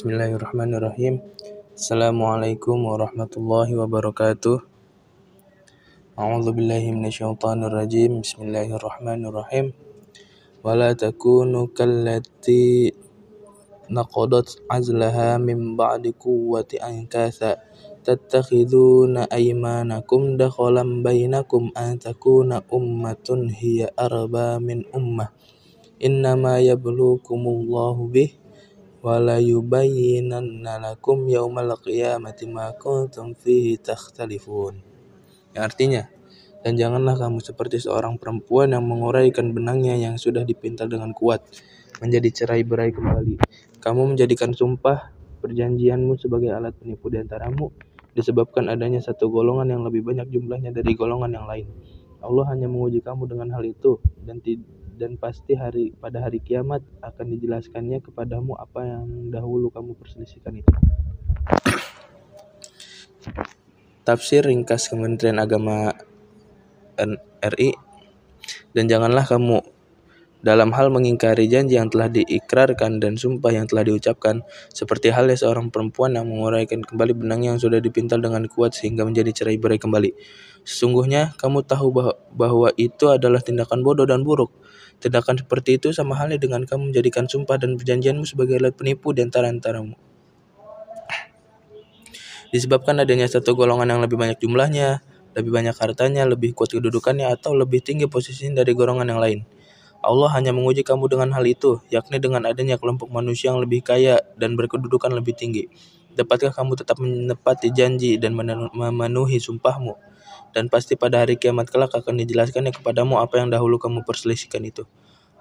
Bismillahirrahmanirrahim. Assalamualaikum warahmatullahi wabarakatuh. A'udzubillahi minasyaitonirrajim. Bismillahirrahmanirrahim. Wala takunu kallati naqadat azlaha min ba'di quwwati ankatha tattakhiduna aymanakum dakhalan bainakum an takuna ummatun hiya arba min ummah innama yabluukumullahu bih wala yubayyinanna lakum yaumal qiyamati ma kuntum fihi takhtalifun. Yang artinya, dan janganlah kamu seperti seorang perempuan yang menguraikan benangnya yang sudah dipintal dengan kuat menjadi cerai-berai kembali. Kamu menjadikan sumpah perjanjianmu sebagai alat penipu di antaramu disebabkan adanya satu golongan yang lebih banyak jumlahnya dari golongan yang lain. Allah hanya menguji kamu dengan hal itu dan pasti pada hari kiamat akan dijelaskannya kepadamu apa yang dahulu kamu perselisihkan itu. Tafsir ringkas Kementerian Agama RI. Dan janganlah kamu dalam hal mengingkari janji yang telah diikrarkan dan sumpah yang telah diucapkan, seperti halnya seorang perempuan yang menguraikan kembali benang yang sudah dipintal dengan kuat sehingga menjadi cerai-berai kembali. Sesungguhnya kamu tahu bahwa itu adalah tindakan bodoh dan buruk. Tindakan seperti itu sama halnya dengan kamu menjadikan sumpah dan perjanjianmu sebagai alat penipu di antaramu. Disebabkan adanya satu golongan yang lebih banyak jumlahnya, lebih banyak hartanya, lebih kuat kedudukannya, atau lebih tinggi posisinya dari golongan yang lain. Allah hanya menguji kamu dengan hal itu, yakni dengan adanya kelompok manusia yang lebih kaya dan berkedudukan lebih tinggi. Dapatkah kamu tetap menepati janji dan memenuhi sumpahmu? Dan pasti pada hari kiamat kelak akan dijelaskannya kepadamu apa yang dahulu kamu perselisihkan itu.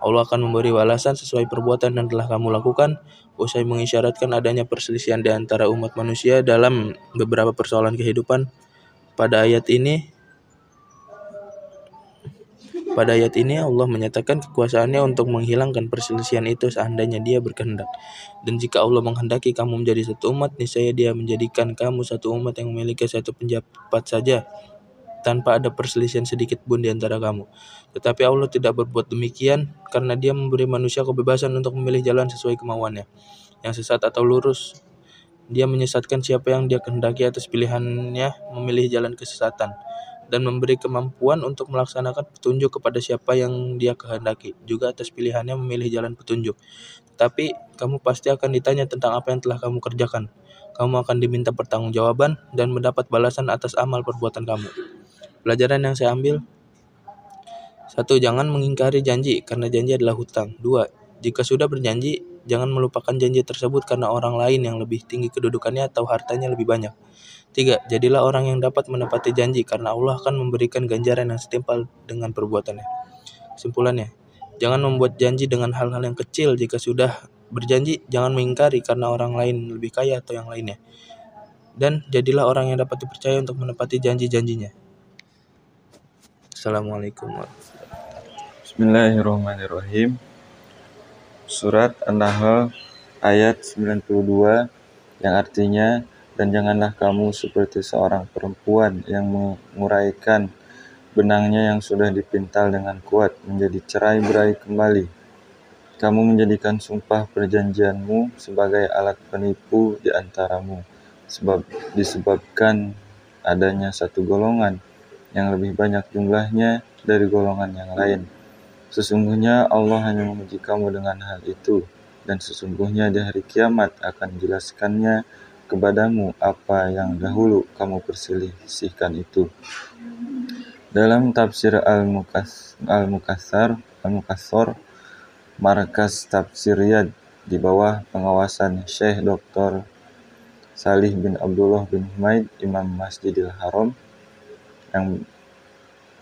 Allah akan memberi balasan sesuai perbuatan yang telah kamu lakukan, usai mengisyaratkan adanya perselisihan di antara umat manusia dalam beberapa persoalan kehidupan. Pada ayat ini Allah menyatakan kekuasaannya untuk menghilangkan perselisihan itu seandainya Dia berkehendak. Dan jika Allah menghendaki kamu menjadi satu umat, niscaya Dia menjadikan kamu satu umat yang memiliki satu pendapat saja, tanpa ada perselisihan sedikit pun di antara kamu. Tetapi Allah tidak berbuat demikian karena Dia memberi manusia kebebasan untuk memilih jalan sesuai kemauannya, yang sesat atau lurus. Dia menyesatkan siapa yang Dia kehendaki atas pilihannya memilih jalan kesesatan, dan memberi kemampuan untuk melaksanakan petunjuk kepada siapa yang Dia kehendaki, juga atas pilihannya memilih jalan petunjuk. Tetapi kamu pasti akan ditanya tentang apa yang telah kamu kerjakan. Kamu akan diminta pertanggungjawaban dan mendapat balasan atas amal perbuatan kamu. Pelajaran yang saya ambil: 1. Jangan mengingkari janji karena janji adalah hutang. 2. Jika sudah berjanji, jangan melupakan janji tersebut karena orang lain yang lebih tinggi kedudukannya atau hartanya lebih banyak. 3. Jadilah orang yang dapat menepati janji karena Allah akan memberikan ganjaran yang setimpal dengan perbuatannya. Kesimpulannya, jangan membuat janji dengan hal-hal yang kecil. Jika sudah berjanji, jangan mengingkari karena orang lain lebih kaya atau yang lainnya. Dan jadilah orang yang dapat dipercaya untuk menepati janji-janjinya. Assalamualaikum warahmatullahi wabarakatuh. Bismillahirrahmanirrahim. Surat An-Nahl ayat 92 yang artinya, dan janganlah kamu seperti seorang perempuan yang menguraikan benangnya yang sudah dipintal dengan kuat menjadi cerai-berai kembali. Kamu menjadikan sumpah perjanjianmu sebagai alat penipu di antaramu, disebabkan adanya satu golongan yang lebih banyak jumlahnya dari golongan yang lain. Sesungguhnya Allah hanya menguji kamu dengan hal itu, dan sesungguhnya di hari kiamat akan dijelaskannya kepadamu apa yang dahulu kamu perselisihkan itu. Dalam tafsir Al-Mukassar, Markas Tafsir Riyadh di bawah pengawasan Syekh Dr. Salih bin Abdullah bin Humaid, Imam Masjidil Haram, yang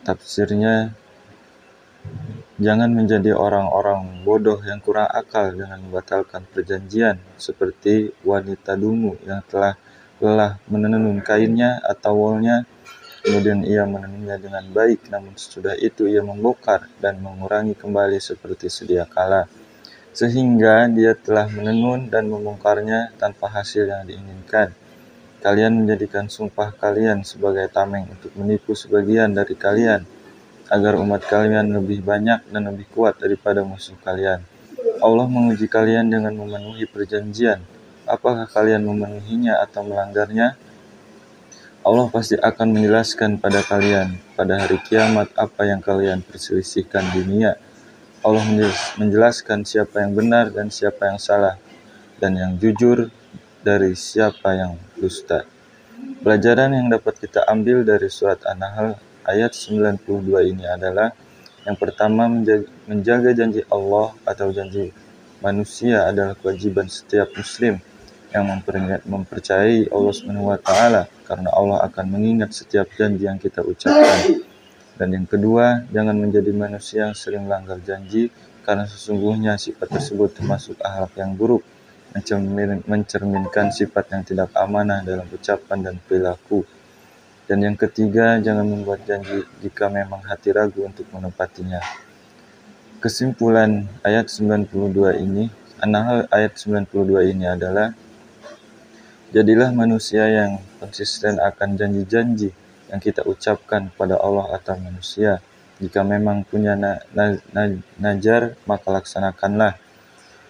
tafsirnya, jangan menjadi orang-orang bodoh yang kurang akal dengan membatalkan perjanjian, seperti wanita dungu yang telah lelah menenun kainnya atau wolnya, kemudian ia menenunnya dengan baik, namun sesudah itu ia membongkar dan mengurangi kembali seperti sedia kala, sehingga dia telah menenun dan membongkarnya tanpa hasil yang diinginkan. Kalian menjadikan sumpah kalian sebagai tameng untuk menipu sebagian dari kalian, agar umat kalian lebih banyak dan lebih kuat daripada musuh kalian. Allah menguji kalian dengan memenuhi perjanjian, apakah kalian memenuhinya atau melanggarnya? Allah pasti akan menjelaskan pada kalian pada hari kiamat apa yang kalian perselisihkan di dunia. Allah menjelaskan siapa yang benar dan siapa yang salah, dan yang jujur dari siapa yang dusta. Pelajaran yang dapat kita ambil dari surat An-Nahl ayat 92 ini adalah: yang pertama, menjaga janji Allah atau janji manusia adalah kewajiban setiap muslim yang mempercayai Allah SWT, karena Allah akan mengingat setiap janji yang kita ucapkan. Dan yang kedua, jangan menjadi manusia yang sering melanggar janji, karena sesungguhnya sifat tersebut termasuk akhlak yang buruk, mencerminkan sifat yang tidak amanah dalam ucapan dan perilaku. Dan yang ketiga, jangan membuat janji jika memang hati ragu untuk menepatinya. Kesimpulan ayat 92 ini, An-Nahl ayat 92 ini adalah: jadilah manusia yang konsisten akan janji-janji yang kita ucapkan kepada Allah atau manusia. Jika memang punya najar, maka laksanakanlah.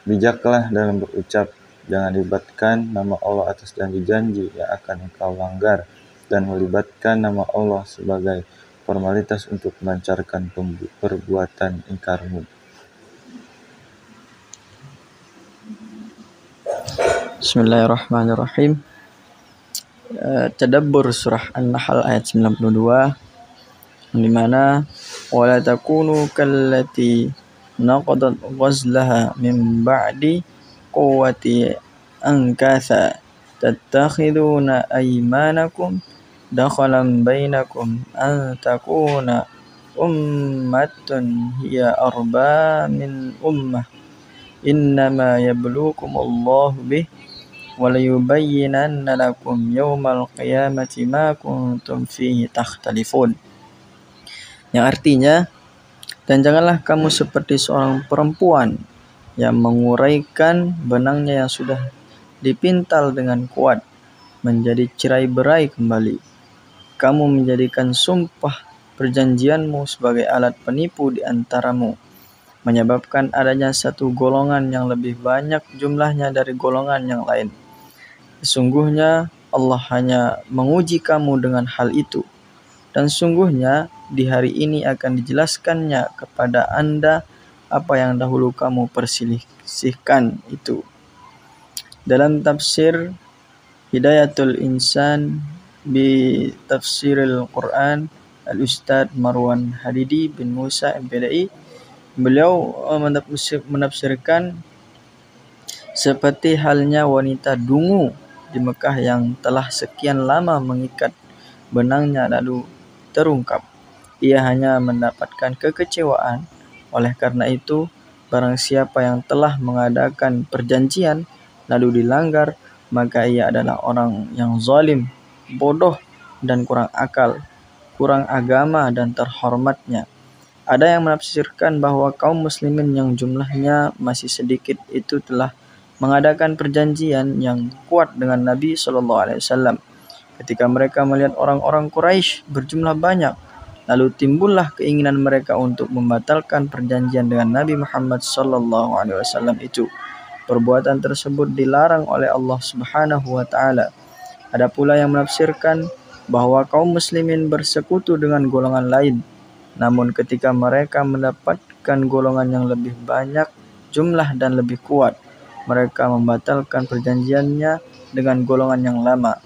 Bijaklah dalam berucap, jangan libatkan nama Allah atas janji-janji yang akan engkau langgar, dan melibatkan nama Allah sebagai formalitas untuk melancarkan perbuatan ingkarmu. Bismillahirrahmanirrahim. Tadabbur surah An-Nahl ayat 92, di mana wala takunu kallati naqadat ghazlaha min ba'di quwwati ankatha tattakhiduna aymanakum dakhalan bainakum an takuna ummatun hiya arba min ummah innama yabluukumullahu bih walayubayyinanna lakum yawmal qiyamati ma kuntum fihi takhtalifun. Yang artinya, dan janganlah kamu seperti seorang perempuan yang menguraikan benangnya yang sudah dipintal dengan kuat menjadi cerai-berai kembali. Kamu menjadikan sumpah perjanjianmu sebagai alat penipu di antaramu, menyebabkan adanya satu golongan yang lebih banyak jumlahnya dari golongan yang lain. Sesungguhnya Allah hanya menguji kamu dengan hal itu, dan sungguhnya di hari ini akan dijelaskannya kepada Anda apa yang dahulu kamu perselisihkan itu. Dalam tafsir Hidayatul Insan bi Tafsiril Quran, Al-Ustadz Marwan Hadidi bin Musa MPDI, beliau menafsirkan seperti halnya wanita dungu di Mekah yang telah sekian lama mengikat benangnya lalu terungkap. Ia hanya mendapatkan kekecewaan. Oleh karena itu, barang siapa yang telah mengadakan perjanjian lalu dilanggar, maka ia adalah orang yang zalim, bodoh, dan kurang akal, kurang agama dan terhormatnya. Ada yang menafsirkan bahwa kaum muslimin yang jumlahnya masih sedikit itu telah mengadakan perjanjian yang kuat dengan Nabi SAW. Ketika mereka melihat orang-orang Quraisy berjumlah banyak, lalu timbullah keinginan mereka untuk membatalkan perjanjian dengan Nabi Muhammad SAW itu. Perbuatan tersebut dilarang oleh Allah Subhanahu wa Ta'ala. Ada pula yang menafsirkan bahwa kaum muslimin bersekutu dengan golongan lain, namun ketika mereka mendapatkan golongan yang lebih banyak jumlah dan lebih kuat, mereka membatalkan perjanjiannya dengan golongan yang lama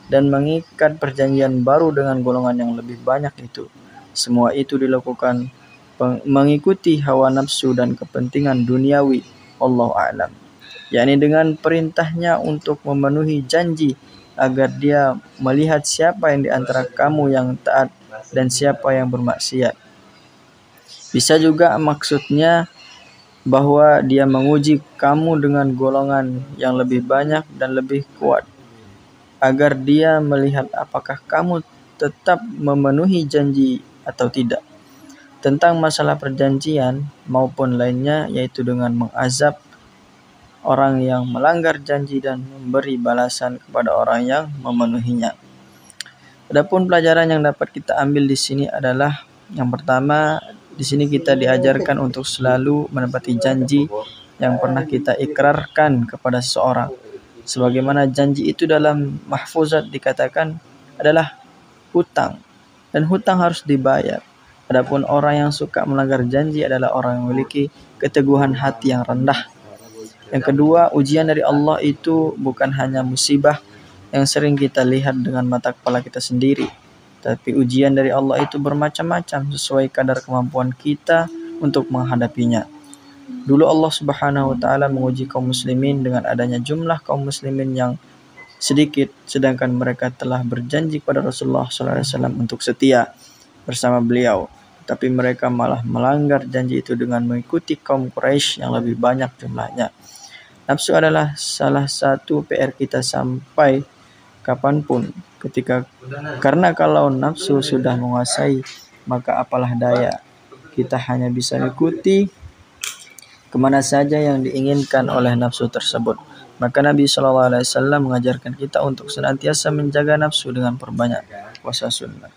dan mengikat perjanjian baru dengan golongan yang lebih banyak itu. Semua itu dilakukan mengikuti hawa nafsu dan kepentingan duniawi, Allahu a'lam, yakni dengan perintahnya untuk memenuhi janji agar dia melihat siapa yang di antara kamu yang taat dan siapa yang bermaksiat. Bisa juga maksudnya bahwa dia menguji kamu dengan golongan yang lebih banyak dan lebih kuat, agar dia melihat apakah kamu tetap memenuhi janji atau tidak. Tentang masalah perjanjian maupun lainnya, yaitu dengan mengazab orang yang melanggar janji dan memberi balasan kepada orang yang memenuhinya. Adapun pelajaran yang dapat kita ambil di sini adalah, yang pertama, di sini kita diajarkan untuk selalu menepati janji yang pernah kita ikrarkan kepada seseorang. Sebagaimana janji itu dalam mahfuzat dikatakan adalah hutang, dan hutang harus dibayar. Adapun orang yang suka melanggar janji adalah orang yang memiliki keteguhan hati yang rendah. Yang kedua, ujian dari Allah itu bukan hanya musibah yang sering kita lihat dengan mata kepala kita sendiri, tapi ujian dari Allah itu bermacam-macam sesuai kadar kemampuan kita untuk menghadapinya. Dulu Allah Subhanahu wa taala menguji kaum muslimin dengan adanya jumlah kaum muslimin yang sedikit, sedangkan mereka telah berjanji kepada Rasulullah SAW untuk setia bersama beliau, tapi mereka malah melanggar janji itu dengan mengikuti kaum Quraisy yang lebih banyak jumlahnya. Nafsu adalah salah satu PR kita sampai kapanpun, karena kalau nafsu sudah menguasai, maka apalah daya, kita hanya bisa mengikuti kemana saja yang diinginkan oleh nafsu tersebut. Maka Nabi SAW mengajarkan kita untuk senantiasa menjaga nafsu dengan perbanyak puasa sunnah.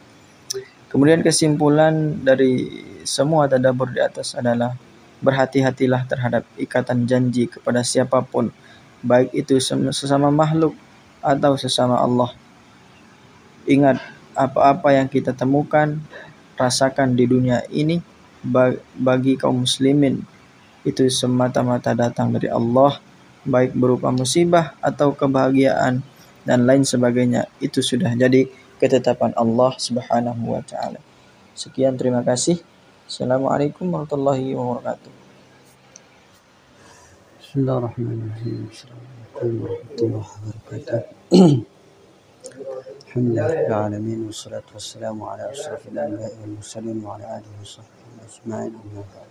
Kemudian kesimpulan dari semua tadabbur di atas adalah berhati-hatilah terhadap ikatan janji kepada siapapun, baik itu sesama makhluk atau sesama Allah. Ingat, apa-apa yang kita temukan, rasakan di dunia ini bagi kaum muslimin itu semata-mata datang dari Allah, baik berupa musibah atau kebahagiaan dan lain sebagainya. Itu sudah jadi ketetapan Allah Subhanahu wa taala. Sekian, terima kasih. Assalamualaikum warahmatullahi wabarakatuh. Bismillahirrahmanirrahim. Assalamualaikum warahmatullahi wabarakatuh. Alhamdulillahirabbil alamin wassalatu wassalamu ala asyrafil anbiya'i wal mursalin wa ala alihi washabbihi ajma'in. Amma ba'd.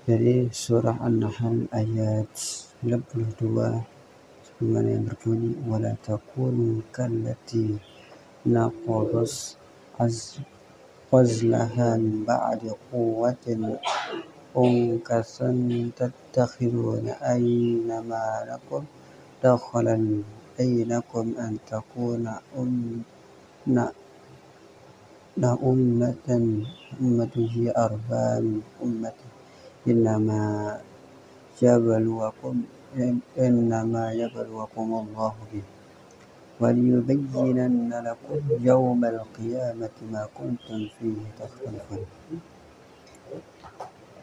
Dari surah An-Nahl ayat 92 sebagaimana yang berbunyi wala takunu kallati naqadas qazlaha min ba'di quwwatin unkasan tattakhiduna aynama lakum dakhalan bainakum an takuna ummatan hiya arba min ummatin innama yabluwakum Allahu bih waliyubayyinanna lakum yawmal qiyamati ma kuntum fihi takhtalifun.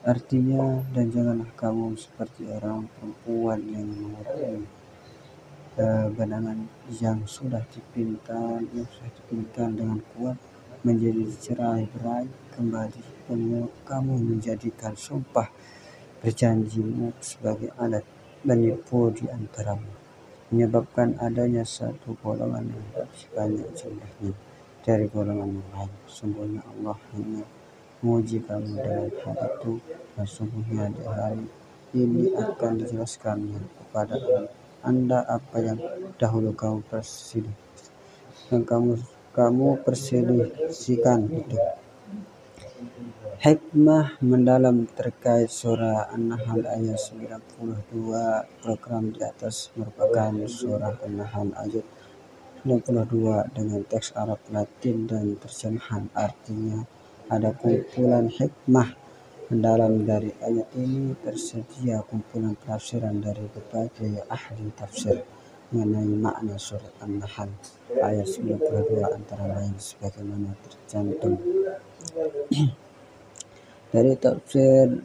Artinya, dan janganlah kamu seperti orang perempuan yang mengurangi benangan yang sudah dipintal dengan kuat menjadi cerai-berai kembali. Kamu menjadikan sumpah berjanjimu sebagai alat menipu di antaramu, menyebabkan adanya satu golongan yang lebih banyak jumlahnya dari golongan yang lain. Sungguhnya Allah hanya menguji kamu dengan hal itu, dan sungguhnya di hari ini akan dijelaskannya kepada Anda apa yang dahulu kamu perselisihkan itu. Hikmah mendalam terkait surah An-Nahl ayat 92. Program di atas merupakan surah An-Nahl ayat 92 dengan teks Arab Latin dan terjemahan. Artinya, ada kumpulan hikmah mendalam dari ayat ini. Tersedia kumpulan penafsiran dari berbagai ahli tafsir mengenai makna surat An-Nahl ayat 92, antara lain sebagaimana tercantum dari tafsir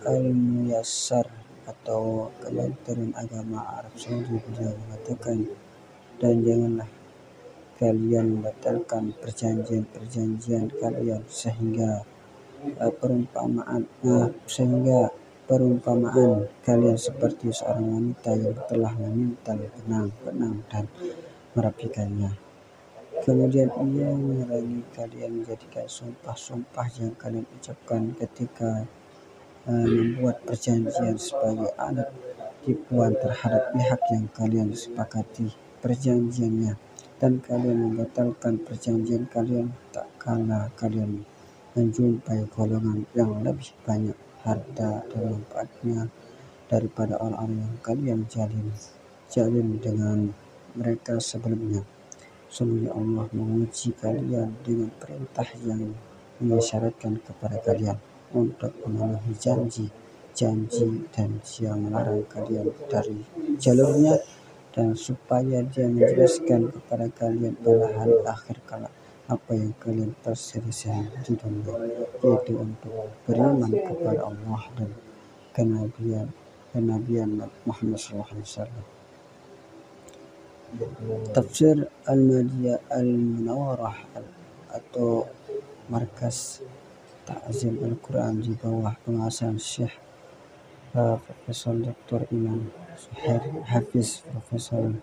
Al-Muyassar atau Kementerian Agama Arab Saudi. Beliau mengatakan, dan janganlah kalian membatalkan perjanjian kalian sehingga perumpamaan kalian seperti seorang wanita yang telah memintal benang dan merapikannya. Kemudian ia menerangi kalian menjadikan sumpah-sumpah yang kalian ucapkan ketika membuat perjanjian sebagai alat tipuan terhadap pihak yang kalian sepakati perjanjiannya, dan kalian membatalkan perjanjian kalian tak kala kalian menjumpai golongan yang lebih banyak harta dan manfaatnya daripada orang-orang yang kalian jalin dengan mereka sebelumnya. Sungguh Allah menguji kalian dengan perintah yang mengisyaratkan kepada kalian untuk memenuhi janji janji dan dia melarang kalian dari jalurnya, dan supaya dia menjelaskan kepada kalian pada hari akhir kala apa yang kalian perselisihan di dunia, yaitu untuk beriman kepada Allah dan kenabian Muhammad SAW. Tafsir Al-Madiyah Al-Munawwarah atau Markas Ta'zim Al-Quran di bawah pengawasan Syekh Profesor Dr. Imam Suhair Hafiz, Profesor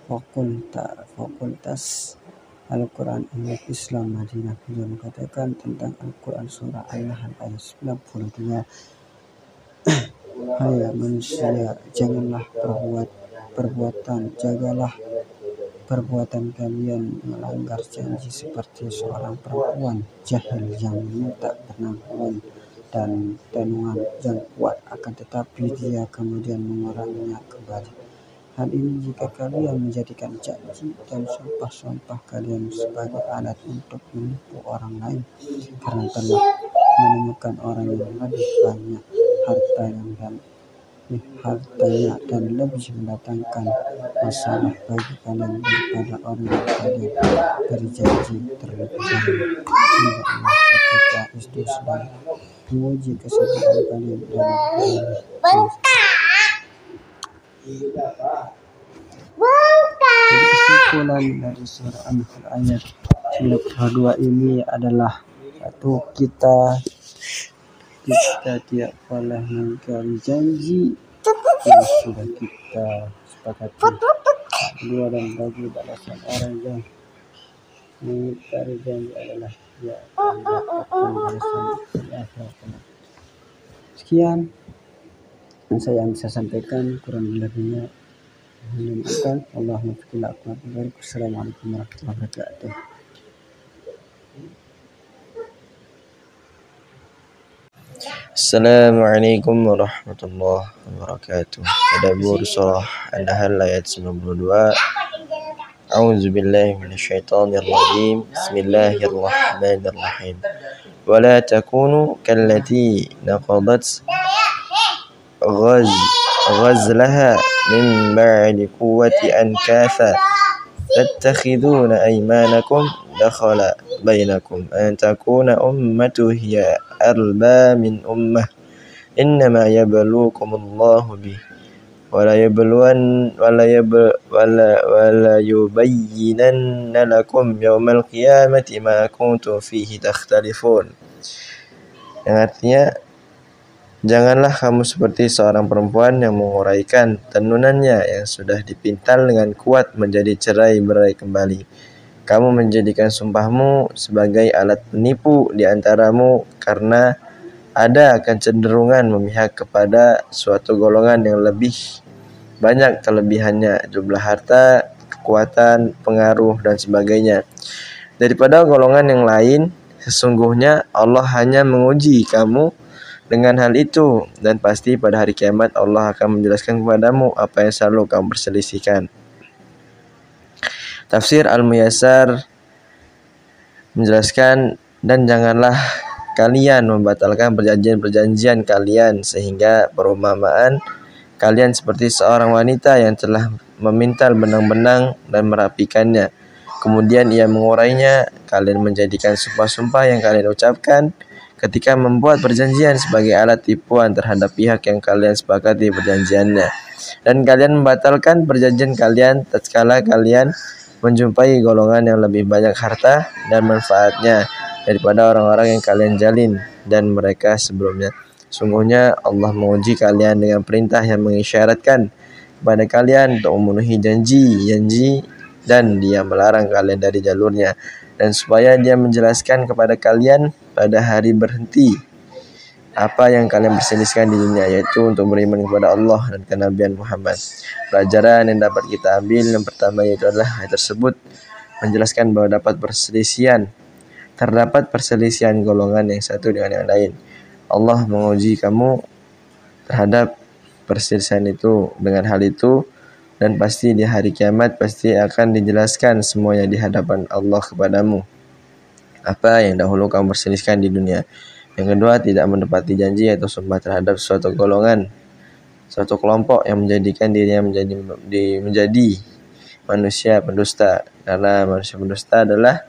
Fakultas Al-Quran Umat Islam Madinah, beliau mengatakan tentang Al-Quran surah An-Nahl ayat 92, hai manusia, janganlah jagalah perbuatan kalian melanggar janji seperti seorang perempuan jahil yang meminta penangguhan dan tenungan yang kuat, akan tetapi dia kemudian menguranginya kembali. Hal ini jika kalian menjadikan janji dan sumpah-sumpah kalian sebagai alat untuk menipu orang lain, karena telah menemukan orang yang lebih banyak hartanya dan lebih mendatangkan masalah bagi kalian daripada orang yang kalian berjanji terlebih dahulu, sehingga Allah ketika itu sedang menguji kesetiaan kalian dalam kesimpulan dari surah An-Nahl ayat 92 ini adalah satu, kita tidak boleh mengingkari janji yang sudah kita sepakati. Kedua, dan bagi balasan orang yang mengingkari janji adalah dia mendapatkan balasan di akhirat. Sekian yang saya bisa sampaikan, kurang lebihnya mohon maaf. Allahumma fikirna akbar. Assalamualaikum warahmatullahi wabarakatuh. Assalamualaikum warahmatullahi wabarakatuh. Tadabbur surah An-Nahl ayat 92. A'udzu billahi minasyaitonir rajim. Bismillahirrahmanirrahim. Wa la takunu kallati naqadat ghazlaha min ba'di quwwati ankatha tattakhiduna aymanakum dakhala bainakum an takuna ummatu hiya arba min ummah innama yabluukumullahu bih wala yubayyinanna lakum yawmal qiyamati ma kuntum fihi takhtalifun. Yang artinya, janganlah kamu seperti seorang perempuan yang menguraikan tenunannya yang sudah dipintal dengan kuat menjadi cerai-berai kembali. Kamu menjadikan sumpahmu sebagai alat penipu di antaramu karena ada kecenderungan memihak kepada suatu golongan yang lebih banyak kelebihannya, jumlah harta, kekuatan, pengaruh, dan sebagainya daripada golongan yang lain. Sesungguhnya Allah hanya menguji kamu dengan hal itu, dan pasti pada hari kiamat Allah akan menjelaskan kepadamu apa yang selalu kamu perselisihkan. Tafsir Al-Muyassar menjelaskan, dan janganlah kalian membatalkan perjanjian-perjanjian kalian sehingga perumpamaan kalian seperti seorang wanita yang telah memintal benang-benang dan merapikannya. Kemudian ia mengurainya. Kalian menjadikan sumpah-sumpah yang kalian ucapkan ketika membuat perjanjian sebagai alat tipuan terhadap pihak yang kalian sepakati perjanjiannya. Dan kalian membatalkan perjanjian kalian tatkala kalian menjumpai golongan yang lebih banyak harta dan manfaatnya daripada orang-orang yang kalian jalin dan mereka sebelumnya. Sungguhnya Allah menguji kalian dengan perintah yang mengisyaratkan kepada kalian untuk memenuhi janji dan Dia melarang kalian dari jalurnya, dan supaya Dia menjelaskan kepada kalian pada hari berhenti apa yang kalian perselisihkan di dunia, yaitu untuk beriman kepada Allah dan kenabian Muhammad. Pelajaran yang dapat kita ambil yang pertama yaitu adalah ayat tersebut menjelaskan bahwa terdapat perselisihan golongan yang satu dengan yang lain. Allah menguji kamu terhadap perselisihan itu dengan hal itu, dan pasti di hari kiamat pasti akan dijelaskan semuanya di hadapan Allah kepadamu apa yang dahulu kamu perselisihkan di dunia. Yang kedua, tidak menepati janji atau sumpah terhadap suatu golongan, suatu kelompok yang menjadikan dirinya menjadi manusia pendusta, karena manusia pendusta adalah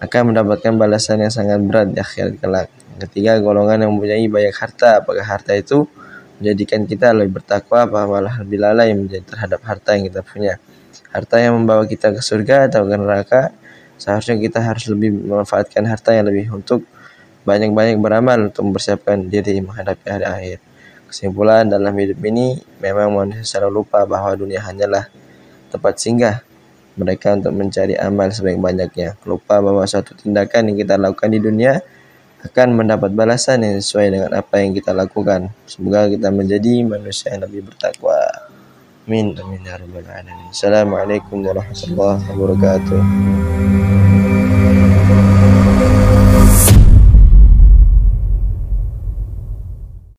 akan mendapatkan balasan yang sangat berat di akhirat kelak. Yang ketiga, golongan yang mempunyai banyak harta, apakah harta itu menjadikan kita lebih bertakwa, apa malah lebih lalai terhadap harta yang kita punya. Harta yang membawa kita ke surga atau ke neraka, seharusnya kita harus lebih memanfaatkan harta yang lebih untuk banyak-banyak beramal untuk mempersiapkan diri menghadapi hari akhir. Kesimpulan, dalam hidup ini memang manusia selalu lupa bahwa dunia hanyalah tempat singgah mereka untuk mencari amal sebanyak-banyaknya. Lupa bahwa suatu tindakan yang kita lakukan di dunia akan mendapat balasan yang sesuai dengan apa yang kita lakukan. Semoga kita menjadi manusia yang lebih bertakwa. Amin. Amin ya rabbal alamin. Assalamualaikum warahmatullahi wabarakatuh.